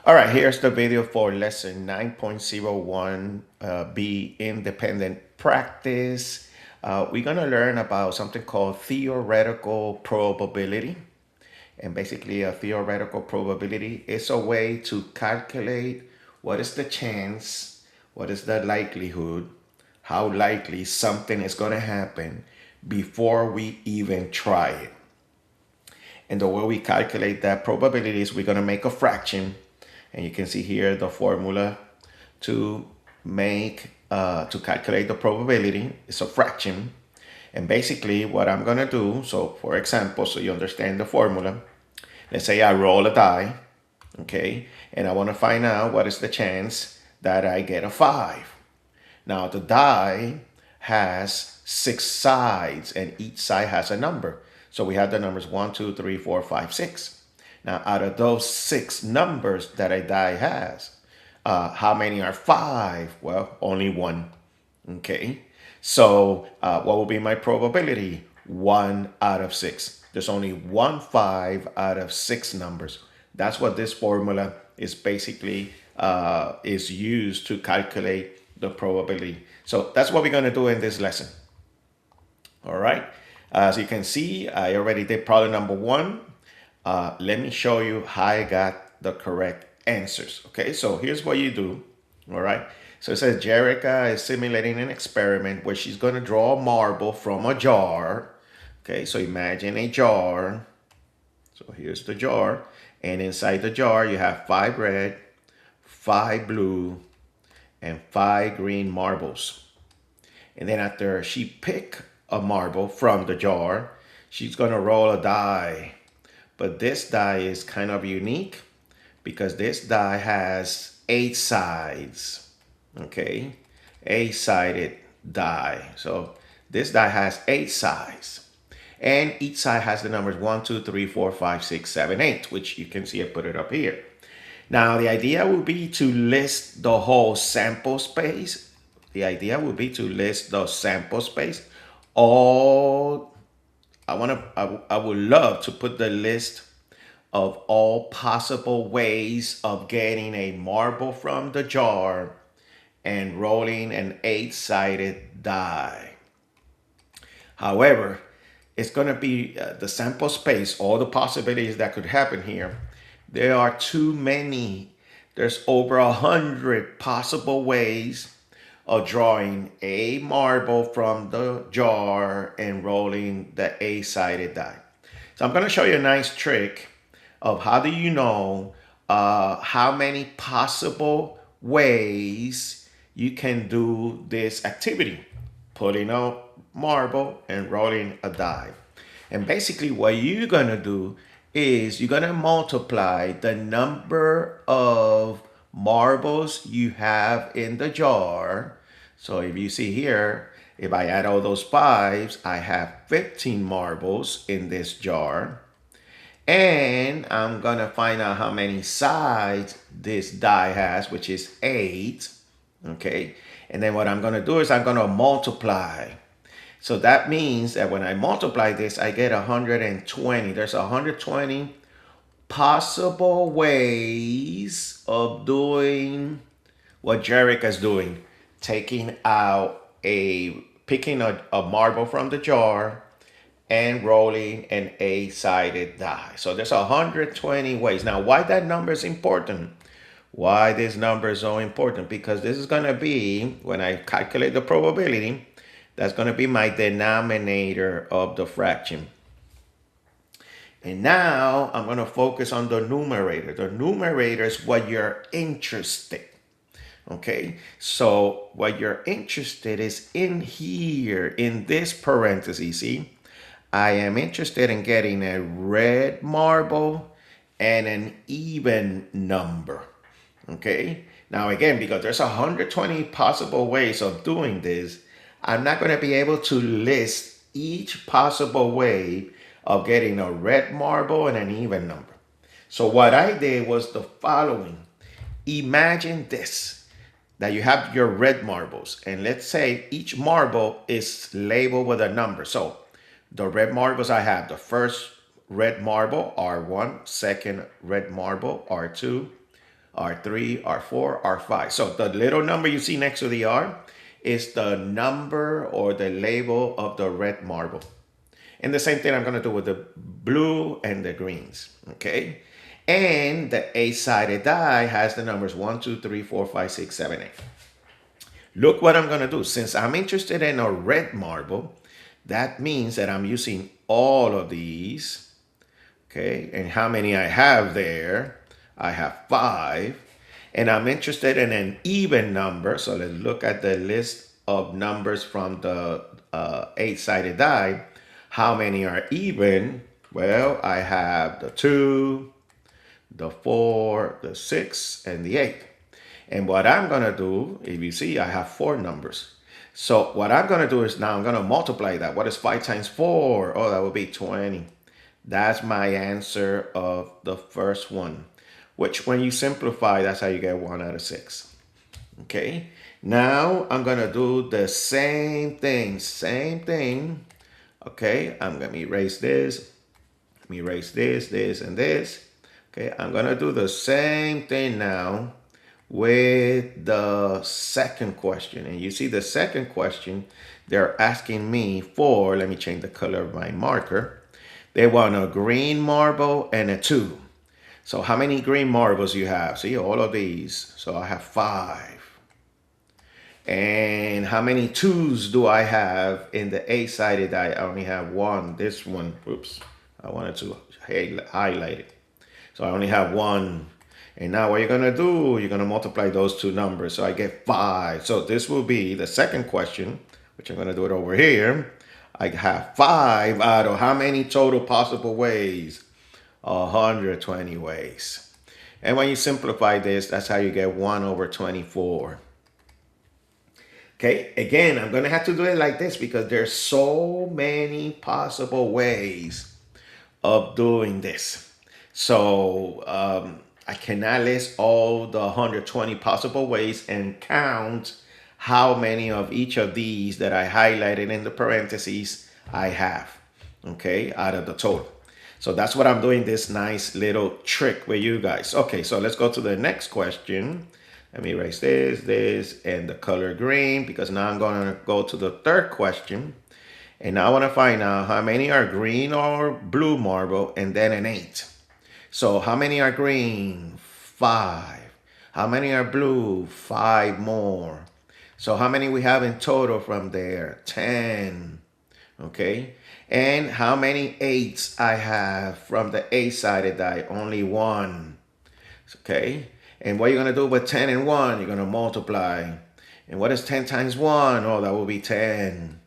All right, here's the video for lesson 9.01 be independent practice. We're going to learn about something called theoretical probability. And basically, a theoretical probability is a way to calculate what is the chance, what is the likelihood, how likely something is going to happen before we even try it. And the way we calculate that probability is we're going to make a fraction. And you can see here the formula to to calculate the probability. It's a fraction. And basically what I'm going to do, so for example, so you understand the formula, let's say I roll a die, okay? And I want to find out what is the chance that I get a 5. Now the die has 6 sides and each side has a number. So we have the numbers 1, 2, 3, 4, 5, 6. Now out of those 6 numbers that a die has, how many are 5? Well, only one. Okay. So what will be my probability? 1 out of 6. There's only one 5 out of 6 numbers. That's what this formula is basically is used to calculate the probability. So that's what we're going to do in this lesson. All right. As you can see, I already did problem number 1. Let me show you how I got the correct answers. Okay, so here's what you do. All right. So it says Jerica is simulating an experiment where she's going to draw a marble from a jar. Okay, so imagine a jar. So here's the jar. And inside the jar, you have 5 red, 5 blue, and 5 green marbles. And then after she pick a marble from the jar, she's going to roll a die. But this die is kind of unique because this die has 8 sides. Okay, 8-sided die. So this die has 8 sides. And each side has the numbers 1, 2, 3, 4, 5, 6, 7, 8, which you can see I put it up here. Now, the idea would be to list the whole sample space. The idea would be to list the sample space. All I would love to put the list of all possible ways of getting a marble from the jar and rolling an 8-sided die. However, it's going to be the sample space, all the possibilities that could happen here. There are too many. There's over 100 possible ways of drawing a marble from the jar and rolling the 8-sided die. So I'm going to show you a nice trick of how do you know how many possible ways you can do this activity, putting a marble and rolling a die. And basically what you're going to do is you're going to multiply the number of marbles you have in the jar. So if you see here, if I add all those 5s, I have 15 marbles in this jar. And I'm going to find out how many sides this die has, which is 8. Okay. And then what I'm going to do is I'm going to multiply. So that means that when I multiply this, I get 120. There's 120 possible ways of doing what Jerica's doing. Picking a marble from the jar and rolling an 8-sided die. So there's 120 ways. Now, why that number is important? Why this number is so important? Because this is going to be, when I calculate the probability, that's going to be my denominator of the fraction. And now I'm going to focus on the numerator. The numerator is what you're interested. Okay, so what you're interested is in here, in this parenthesis, see? I am interested in getting a red marble and an even number. Okay, now again, because there's 120 possible ways of doing this, I'm not going to be able to list each possible way of getting a red marble and an even number. So what I did was the following. Imagine this, that you have your red marbles, and let's say each marble is labeled with a number. So the red marbles I have, the first red marble, R1, second red marble, R2, R3, R4, R5. So the little number you see next to the R is the number or the label of the red marble. And the same thing I'm going to do with the blue and the greens, okay? And the eight-sided die has the numbers 1, 2, 3, 4, 5, 6, 7, 8. Look what I'm going to do. Since I'm interested in a red marble, that means that I'm using all of these, okay? And how many I have there? I have 5. And I'm interested in an even number. So let's look at the list of numbers from the eight-sided die. How many are even? Well, I have the 2, the 4, the 6, and the 8. And what I'm going to do, if you see, I have 4 numbers. So what I'm going to do is now I'm going to multiply that. What is 5 times 4? Oh, that would be 20. That's my answer of the first one, which when you simplify, that's how you get 1 out of 6. Okay. Now I'm going to do the same thing. Okay. I'm going to erase this. Let me erase this, this, and this. Okay. I'm going to do the same thing now with the second question. And you see the second question, they're asking me for, let me change the color of my marker. They want a green marble and a 2. So how many green marbles you have? See, all of these. So I have 5. And how many 2s do I have in the eight-sided die? I only have 1. This one, oops, I wanted to highlight it. So I only have 1. And now what you're going to do, you're going to multiply those 2 numbers. So I get 5. So this will be the second question, which I'm going to do it over here. I have 5 out of how many total possible ways? 120 ways. And when you simplify this, that's how you get 1 over 24. Okay, again, I'm going to have to do it like this because there's so many possible ways of doing this. So I cannot list all the 120 possible ways and count how many of each of these that I highlighted in the parentheses I have, okay, out of the total. So that's what I'm doing, this nice little trick with you guys. Okay, so let's go to the next question. Let me erase this, and the color green, because now I'm going to go to the third question. And now I want to find out how many are green or blue marble, and then an 8. So how many are green? 5. How many are blue? 5 more. So how many we have in total from there? 10. Okay. And how many 8s I have from the eight-sided die? Only 1. Okay. And what you're going to do with 10 and 1? You're going to multiply. And what is 10 times 1? Oh, that will be 10.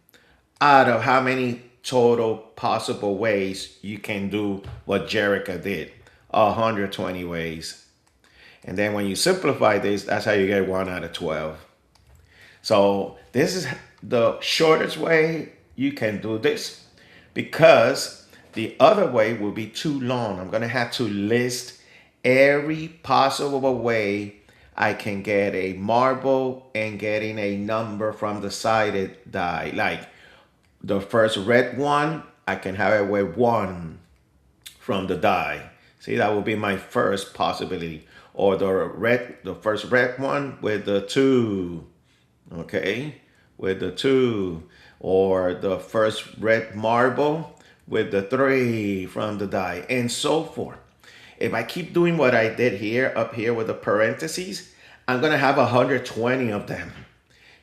Out of how many total possible ways you can do what Jerica did? 120 ways. And then when you simplify this, that's how you get 1 out of 12. So this is the shortest way you can do this, because the other way will be too long. I'm going to have to list every possible way I can get a marble and getting a number from the sided die. Like the first red one, I can have it with 1 from the die. See, that would be my first possibility. Or the first red one with the 2. Okay, with the 2. Or the first red marble with the 3 from the die, and so forth. If I keep doing what I did here, up here with the parentheses, I'm going to have 120 of them.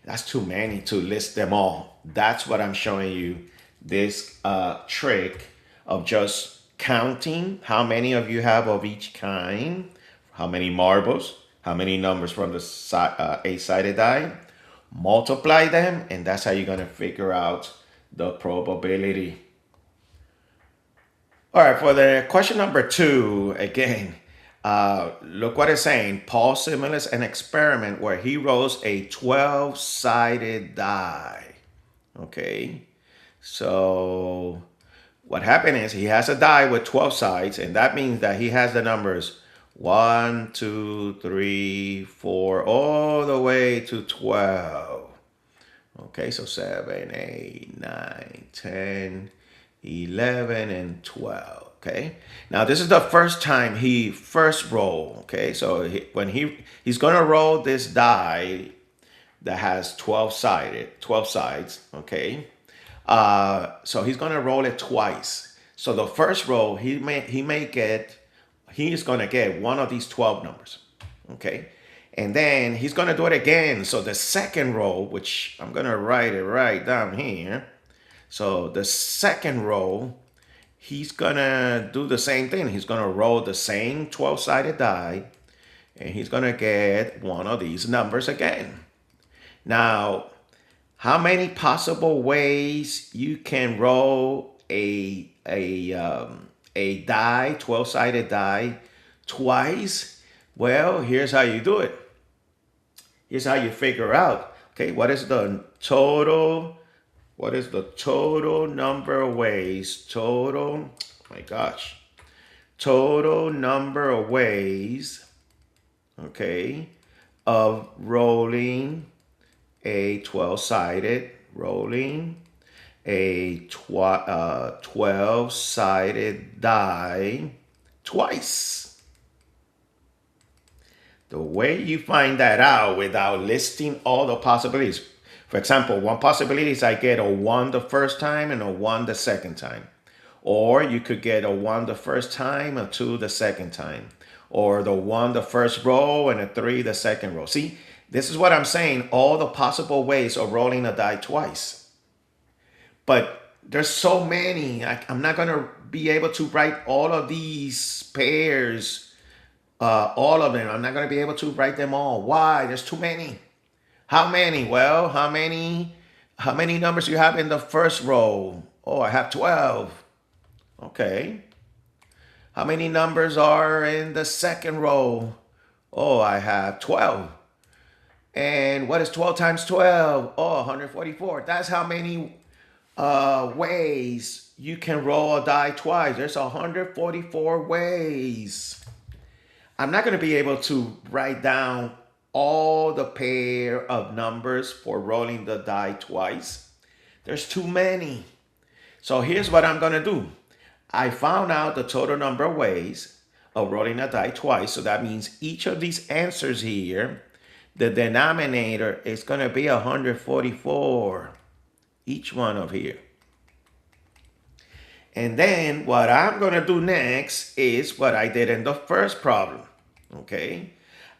That's too many to list them all. That's what I'm showing you, this trick of just counting how many of you have of each kind, how many marbles, how many numbers from the eight-sided die, multiply them, and that's how you're going to figure out the probability. All right, for the question number 2, again, look what it's saying. Paul simulates an experiment where he rolls a 12-sided die. Okay, so what happened is he has a die with 12 sides, and that means that he has the numbers 1, 2, 3, 4, all the way to 12. Okay, so 7, 8, 9, 10, 11, and 12. Okay. Now this is the first time he first roll. Okay. So when he's gonna roll this die that has 12 sides. Okay. So he's gonna roll it twice. So the first roll he's gonna get one of these 12 numbers. Okay. And then he's gonna do it again. So the second roll, which I'm gonna write it right down here. So the second roll, he's gonna do the same thing. He's gonna roll the same 12-sided die, and he's gonna get one of these numbers again. Now, how many possible ways you can roll a die, 12-sided die, twice? Well, here's how you do it. Here's how you figure out. Okay, what is the total? What is the total number of ways? Total, oh my gosh. Total number of ways, okay, of rolling a 12-sided, rolling a 12-sided die twice. The way you find that out without listing all the possibilities. For example, one possibility is I get a 1 the first time and a 1 the second time. Or you could get a 1 the first time, a 2 the second time. Or the 1 the first row and a 3 the second row. See, this is what I'm saying. All the possible ways of rolling a die twice. But there's so many. I'm not going to be able to write all of these pairs, all of them. I'm not going to be able to write them all. Why? There's too many. How many? Well, how many numbers you have in the first row? Oh, I have 12. Okay. How many numbers are in the second row? Oh, I have 12. And what is 12 times 12? Oh, 144. That's how many ways you can roll a die twice. There's 144 ways. I'm not going to be able to write down all the pair of numbers for rolling the die twice. There's too many. So here's what I'm going to do. I found out the total number of ways of rolling a die twice. So that means each of these answers here, the denominator is going to be 144. Each one of here. And then what I'm going to do next is what I did in the first problem. Okay.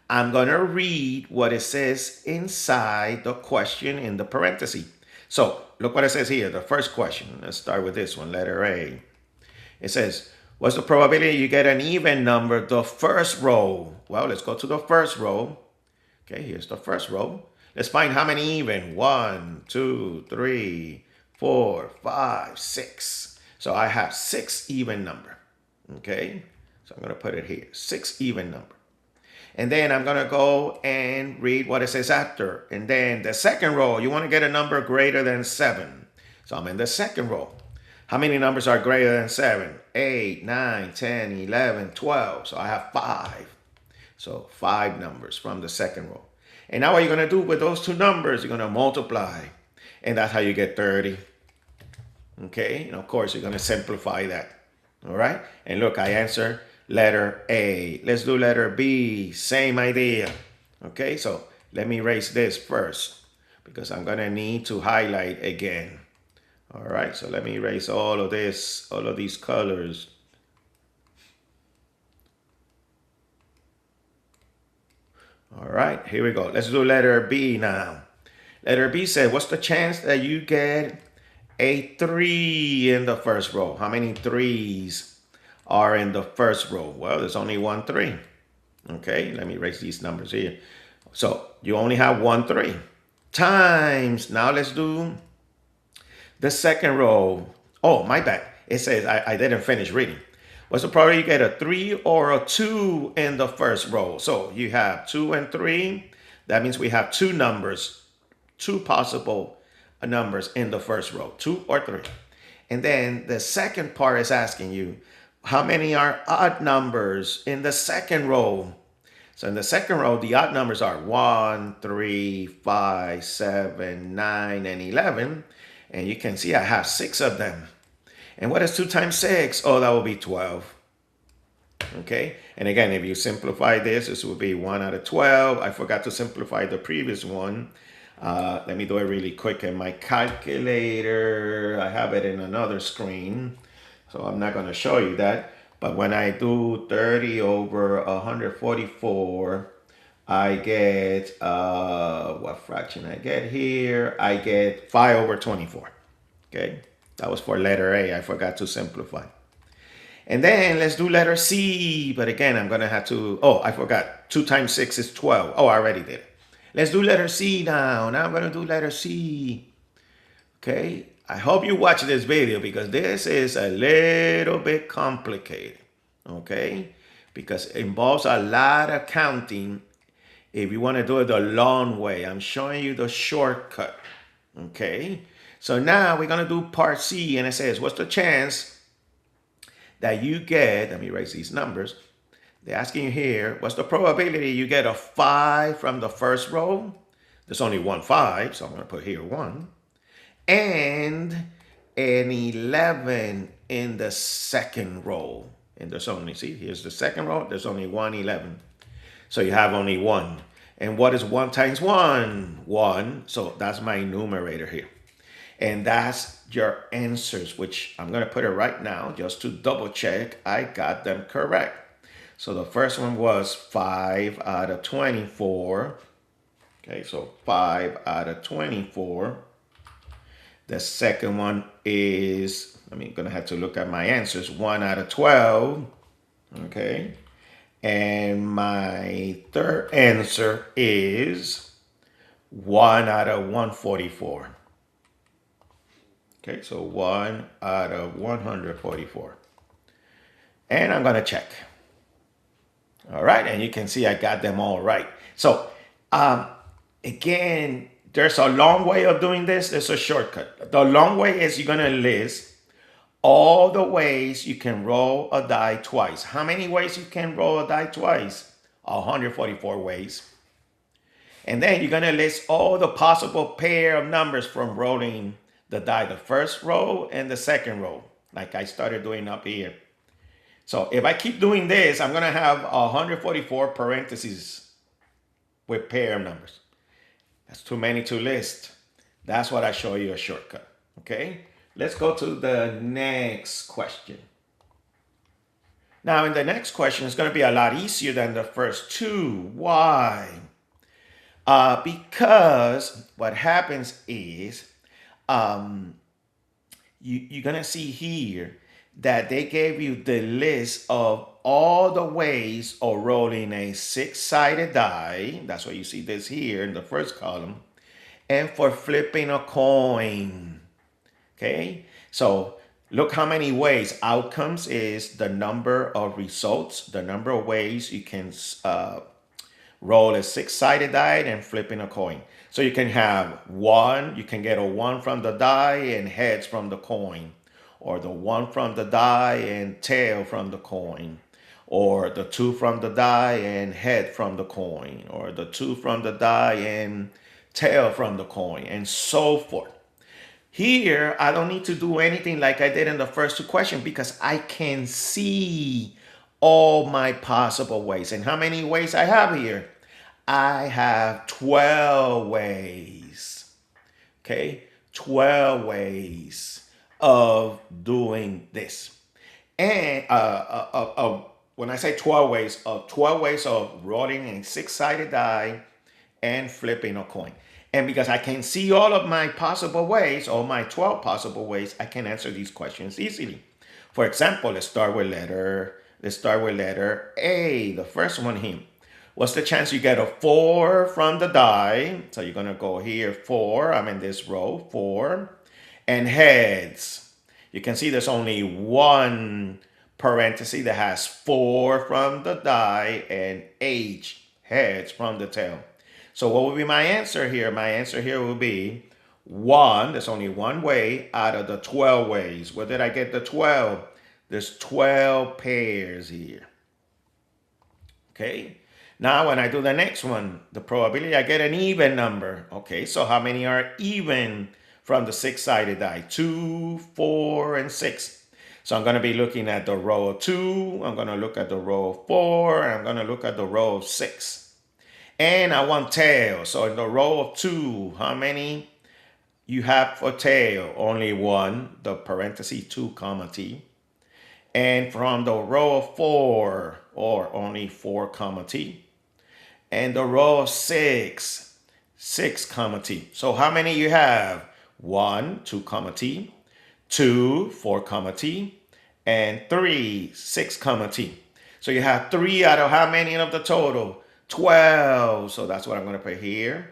I'm going to read what it says inside the question in the parenthesis. So look what it says here. The first question. Let's start with this one, letter A. It says, what's the probability you get an even number the first row? Well, let's go to the first row. Okay, here's the first row. Let's find how many even. 1, 2, 3, 4, 5, 6. So I have 6 even number. Okay, so I'm going to put it here. 6 even number. And then I'm going to go and read what it says after. And then the second row, you want to get a number greater than 7. So I'm in the second row. How many numbers are greater than 7? 8, 9, 10, 11, 12. So I have 5. So 5 numbers from the second row. And now what you're going to do with those two numbers, you're going to multiply. And that's how you get 30. Okay, and of course, you're going to simplify that. All right, and look, I answer letter A. Let's do letter B. Same idea. Okay, so let me erase this first because I'm going to need to highlight again. All right, so let me erase all of this, all of these colors. All right, here we go. Let's do letter B now. Letter B said, what's the chance that you get a 3 in the first row? How many 3s are in the first row? Well, there's only 1 3. Okay, let me erase these numbers here. So you only have 1 3 times. Now let's do the second row. Oh, my bad. It says I didn't finish reading. What's the probability you get a 3 or a 2 in the first row? So you have 2 and 3. That means we have 2 numbers, 2 possible numbers in the first row, 2 or 3. And then the second part is asking you, how many are odd numbers in the second row? So in the second row, the odd numbers are 1, 3, 5, 7, 9, and 11. And you can see I have 6 of them. And what is 2 times 6? Oh, that will be 12. Okay, and again, if you simplify this will be 1 out of 12. I forgot to simplify the previous one. Let me do it really quick in my calculator. I have it in another screen, so I'm not going to show you that. But when I do 30 over 144, I get, what fraction I get here? I get 5 over 24. Okay, that was for letter A. I forgot to simplify. And then let's do letter C. But again, I'm going to have to, oh, I forgot. 2 times 6 is 12. Oh, I already did it. Let's do letter C now. Now I'm going to do letter C. Okay. I hope you watch this video because this is a little bit complicated. Okay. Because it involves a lot of counting if you want to do it the long way. I'm showing you the shortcut. Okay. So now we're going to do part C, and it says, what's the chance that you get, let me erase these numbers. They're asking you here, what's the probability you get a 5 from the first row? There's only one 5, so I'm going to put here 1. And an 11 in the second row. And there's only, see, here's the second row. There's only 1 11. So you have only 1. And what is 1 times 1? 1. So that's my numerator here. And that's your answers, which I'm going to put it right now just to double check I got them correct. So the first one was 5 out of 24. Okay, so 5 out of 24. The second one is, I'm going to have to look at my answers, 1 out of 12. Okay. And my third answer is 1 out of 144. Okay, so 1 out of 144. And I'm going to check. All right, and you can see I got them all right. So, again, there's a long way of doing this. There's a shortcut. The long way is you're going to list all the ways you can roll a die twice. How many ways you can roll a die twice? 144 ways. And then you're going to list all the possible pair of numbers from rolling the die, the first row and the second row, like I started doing up here. So if I keep doing this, I'm going to have 144 parentheses with pair of numbers. That's too many to list. That's what I show you a shortcut. Okay, let's go to the next question. Now in the next question, it's going to be a lot easier than the first two. Why? Because what happens is, you're going to see here that they gave you the list of all the ways of rolling a 6-sided die. That's why you see this here in the first column. And for flipping a coin. Okay, so look how many ways. Outcomes is the number of results, the number of ways you can roll a 6-sided die and flipping a coin. So you can have 1, you can get a 1 from the die and heads from the coin, or the 1 from the die and tail from the coin, or the 2 from the die and head from the coin, or the 2 from the die and tail from the coin, and so forth. Here, I don't need to do anything like I did in the first two questions because I can see all my possible ways. And how many ways I have here? I have 12 ways. Okay, 12 ways of doing this. And when I say 12 ways of rolling a 6-sided die and flipping a coin. And because I can see all of my possible ways, all my 12 possible ways, I can answer these questions easily. For example, let's start with letter A, the first one here. What's the chance you get a 4 from the die? So you're going to go here, 4. I'm in this row, 4. And heads. You can see there's only one parenthesis that has 4 from the die and H, heads, from the tail. So what would be my answer here? My answer here will be 1. There's only one way out of the 12 ways. Where did I get the 12? There's 12 pairs here. Okay. Now, when I do the next one, the probability I get an even number. Okay, so how many are even from the 6-sided die? 2, 4, and 6. So I'm going to be looking at the row of 2. I'm going to look at the row of 4. And I'm going to look at the row of 6. And I want tail. So in the row of 2, how many you have for tail? Only 1, the parenthesis 2 comma t. And from the row of 4, or only 4 comma t. And the row of 6, 6 comma t. So how many you have? 1, 2 comma t. 2, 4 comma t. And 3, 6 comma t. So you have 3 out of how many of the total? 12. So that's what I'm going to put here.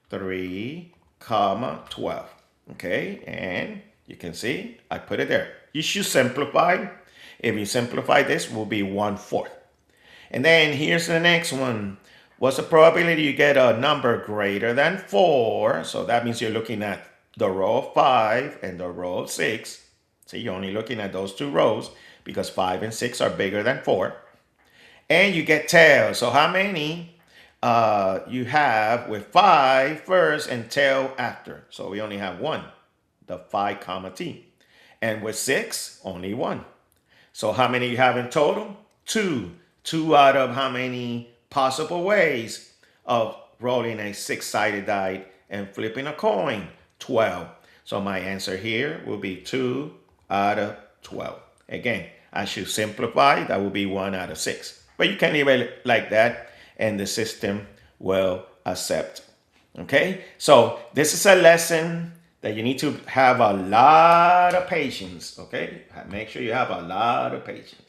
3 comma 12. Okay, and you can see I put it there. You should simplify. If you simplify this, it will be 1/4. And then here's the next one. What's the probability you get a number greater than 4? So that means you're looking at the row of 5 and the row of 6. So you're only looking at those 2 rows because 5 and 6 are bigger than 4. And you get tail. So how many you have with 5 first and tail after? So we only have 1, the 5 comma t. And with 6, only 1. So how many you have in total? 2. 2 out of how many possible ways of rolling a 6-sided die and flipping a coin? 12. So my answer here will be 2 out of 12. Again, I should simplify. That will be 1 out of 6. But you can leave it like that and the system will accept. Okay? So this is a lesson that you need to have a lot of patience. Okay? Make sure you have a lot of patience.